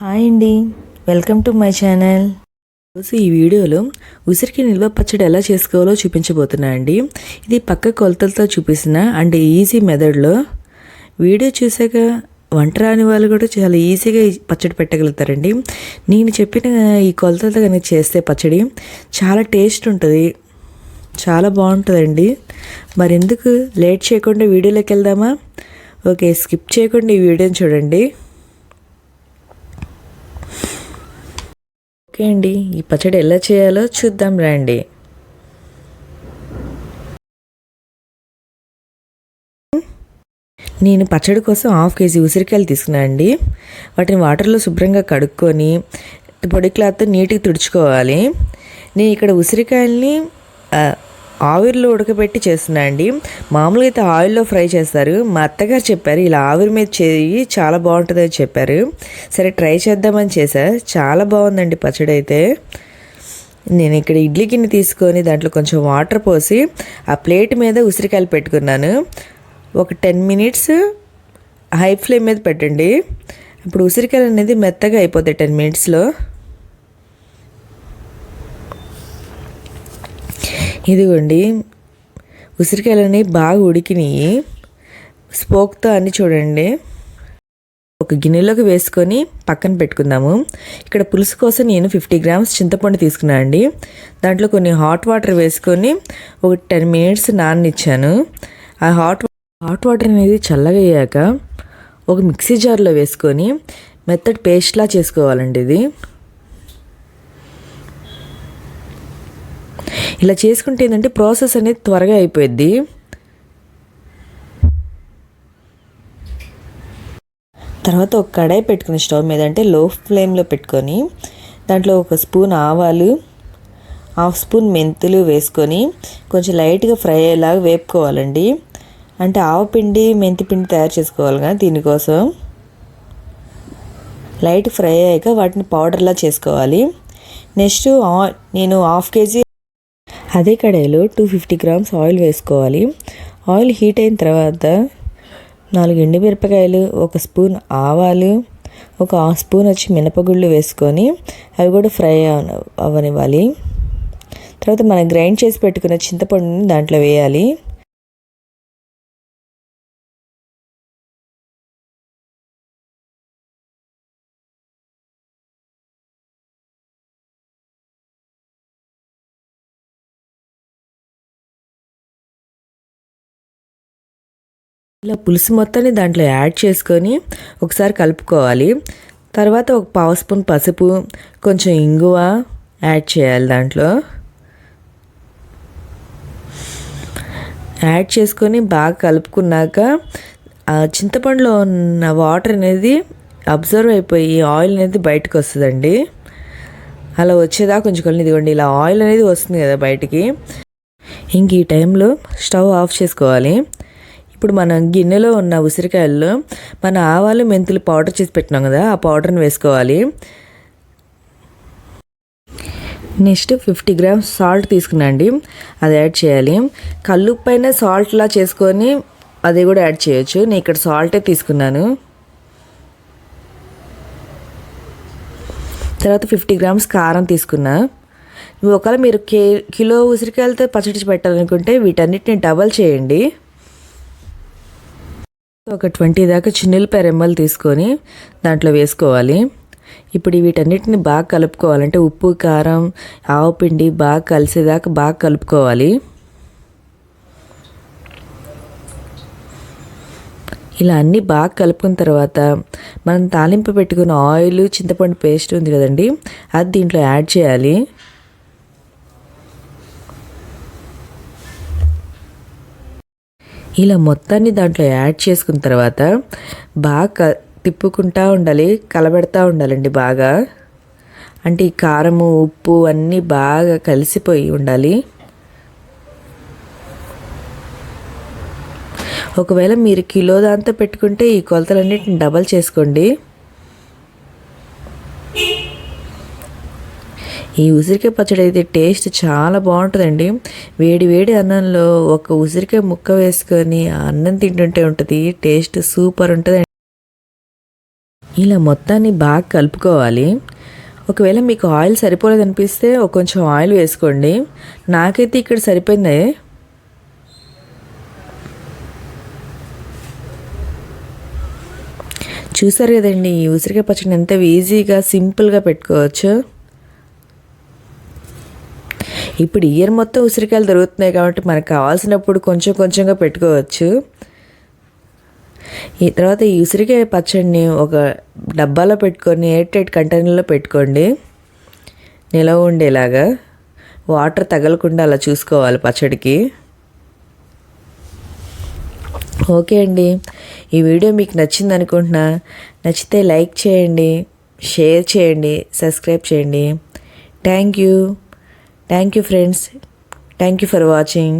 Hi అండి, welcome to my channel. రోజు ఈ వీడియోలో ఉసిరికి నిల్వ పచ్చడి ఎలా చేసుకోవాలో చూపించబోతున్నా అండి. ఇది పక్క కొలతలతో చూపిస్తున్న అండ్ ఈజీ మెథడ్లో. వీడియో చూసాక వంట రాని వాళ్ళు కూడా చాలా ఈజీగా ఈ పచ్చడి పెట్టగలుగుతారండి. నేను చెప్పిన ఈ కొలతలతో కనుక చేస్తే పచ్చడి చాలా టేస్ట్ ఉంటుంది, చాలా బాగుంటుందండి. మరెందుకు లేట్ చేయకుండా వీడియోలోకి వెళ్దామా? ఓకే, స్కిప్ చేయకుండా ఈ వీడియోని చూడండి. ఓకే అండి, ఈ పచ్చడి ఎలా చేయాలో చూద్దాం రండి. నేను పచ్చడి కోసం 1/2 కేజీ ఉసిరికాయలు తీసుకున్నాను అండి. వాటిని వాటర్లో శుభ్రంగా కడుక్కొని పొడి క్లాత్తో నీట్గా తుడుచుకోవాలి. నేను ఇక్కడ ఉసిరికాయల్ని ఆవిరిలో ఉడకబెట్టి చేస్తున్నా అండి. మామూలుగా అయితే ఆయిల్లో ఫ్రై చేస్తారు. మా అత్తగారు చెప్పారు ఇలా ఆవిరి మీద చేయి చాలా బాగుంటుందని చెప్పారు. సరే ట్రై చేద్దామని చేశా. చాలా బాగుందండి పచ్చడి అయితే. నేను ఇక్కడ ఇడ్లీ గిన్నె తీసుకొని దాంట్లో కొంచెం వాటర్ పోసి ఆ ప్లేట్ మీద ఉసిరికాయలు పెట్టుకున్నాను. ఒక 10 మినిట్స్ హై ఫ్లేమ్ మీద పెట్టండి. ఇప్పుడు ఉసిరికాయలు అనేది మెత్తగా అయిపోతాయి 10 మినిట్స్లో. ఇదిగోండి, ఉసిరికాయలని బాగా ఉడికినాయి. స్పోక్తో అన్నీ చూడండి. ఒక గిన్నెలోకి వేసుకొని పక్కన పెట్టుకుందాము. ఇక్కడ పులుసు కోసం నేను 50 గ్రామ్స్ చింతపండు తీసుకున్నాను అండి. దాంట్లో కొన్ని హాట్ వాటర్ వేసుకొని ఒక 10 మినిట్స్ నాననిచ్చాను. ఆ హాట్ వాటర్ అనేది చల్లగా అయ్యాక ఒక మిక్సీ జార్లో వేసుకొని మెత్తటి పేస్ట్లా చేసుకోవాలండి. ఇది ఇలా చేసుకుంటే ఏంటంటే ప్రాసెస్ అనేది త్వరగా అయిపోద్ది. తర్వాత ఒక కడాయి పెట్టుకుని స్టవ్ మీద, అంటే లో ఫ్లేమ్లో పెట్టుకొని దాంట్లో 1 స్పూన్ ఆవాలు, 1/2 స్పూన్ మెంతులు వేసుకొని కొంచెం లైట్గా ఫ్రై అయ్యేలాగా వేపుకోవాలండి. అంటే ఆవపిండి మెంతిపిండి తయారు చేసుకోవాలి దీనికోసం. లైట్ ఫ్రై అయ్యాక వాటిని పౌడర్లా చేసుకోవాలి. నెక్స్ట్ నేను 1/2 కేజీ అదే కడాయిలో 250 గ్రామ్స్ ఆయిల్ వేసుకోవాలి. ఆయిల్ హీట్ అయిన తర్వాత 4 ఎండుమిరపకాయలు, 1 స్పూన్ ఆవాలు, ఒక 1/2 స్పూన్ మినపగుళ్ళు వేసుకొని అవి కూడా ఫ్రై అవ్వనివ్వాలి. తర్వాత మనం గ్రైండ్ చేసి పెట్టుకున్న చింతపండుని దాంట్లో వేయాలి. ఇలా పులుసు మొత్తాన్ని దాంట్లో యాడ్ చేసుకొని ఒకసారి కలుపుకోవాలి. తర్వాత 1/2 స్పూన్ పసుపు, కొంచెం ఇంగువ యాడ్ చేయాలి. దాంట్లో యాడ్ చేసుకొని బాగా కలుపుకున్నాక ఆ చింతపండులో ఉన్న వాటర్ అనేది అబ్జర్వ్ అయిపోయి ఆయిల్ అనేది బయటకు వస్తుందండి. అలా వచ్చేదా కొంచెం ఇదిగోండి, ఇలా ఆయిల్ అనేది వస్తుంది కదా బయటికి. ఇంక ఈ టైంలో స్టవ్ ఆఫ్ చేసుకోవాలి. ఇప్పుడు మనం గిన్నెలో ఉన్న ఉసిరికాయల్లో మన ఆవాలు మెంతులు పౌడర్ చేసి పెట్టినాం కదా, ఆ పౌడర్ని వేసుకోవాలి. నెక్స్ట్ 50 గ్రామ్స్ సాల్ట్ తీసుకున్నాండి, అది యాడ్ చేయాలి. కల్లుప్పైన సాల్ట్లా చేసుకొని అది కూడా యాడ్ చేయొచ్చు. నేను ఇక్కడ సాల్టే తీసుకున్నాను. తర్వాత 50 గ్రామ్స్ కారం తీసుకున్నా. ఒకవేళ మీరు కిలో ఉసిరికాయలతో పచ్చడి పెట్టాలనుకుంటే వీటన్నిటిని డబల్ చేయండి. ఒక 20 దాకా చిన్నులపాయ రెమ్మలు తీసుకొని దాంట్లో వేసుకోవాలి. ఇప్పుడు వీటన్నిటిని బాగా కలుపుకోవాలంటే ఉప్పు, కారం, ఆవపిండి బాగా కలిసేదాకా బాగా కలుపుకోవాలి. ఇలా అన్నీ బాగా కలుపుకున్న తర్వాత మనం తాలింపు పెట్టుకున్న ఆయిల్, చింతపండు పేస్ట్ ఉంది కదండి, అది దీంట్లో యాడ్ చేయాలి. ఇలా మొత్తాన్ని దాంట్లో యాడ్ చేసుకున్న తర్వాత బాగా తిప్పుకుంటూ ఉండాలి, కలబెడతా ఉండాలండి బాగా. అంటే ఈ కారము, ఉప్పు అన్నీ బాగా కలిసిపోయి ఉండాలి. ఒకవేళ మీరు కిలో దాంతో పెట్టుకుంటే ఈ కొలతలన్నిటిని డబల్ చేసుకోండి. ఈ ఉసిరికాయ పచ్చడి అయితే టేస్ట్ చాలా బాగుంటుందండి. వేడి వేడి అన్నంలో ఒక ఉసిరికాయ ముక్క వేసుకొని అన్నం తింటుంటే ఉంటుంది, టేస్ట్ సూపర్ ఉంటుంది. ఇలా మొత్తాన్ని బాగా కలుపుకోవాలి. ఒకవేళ మీకు ఆయిల్ సరిపోలేదనిపిస్తే కొంచెం ఆయిల్ వేసుకోండి. నాకైతే ఇక్కడ సరిపోయింది. చూసారు కదండి ఈ ఉసిరికాయ పచ్చడిని ఎంత ఈజీగా సింపుల్గా పెట్టుకోవచ్చు. ఇప్పుడు ఇయర్ మొత్తం ఉసిరికాయలు దొరుకుతున్నాయి కాబట్టి మనకు కావాల్సినప్పుడు కొంచెం కొంచెంగా పెట్టుకోవచ్చు. ఈ తర్వాత ఈ ఉసిరికాయ పచ్చడిని ఒక డబ్బాలో పెట్టుకొని ఎయిర్ టైట్ కంటైనర్లో పెట్టుకోండి, నిలవ ఉండేలాగా. వాటర్ తగలకుండా అలా చూసుకోవాలి పచ్చడికి. ఓకే అండి, ఈ వీడియో మీకు నచ్చింది అనుకుంటున్నా. నచ్చితే లైక్ చేయండి, షేర్ చేయండి, సబ్స్క్రైబ్ చేయండి. Thank you friends. Thank you for watching.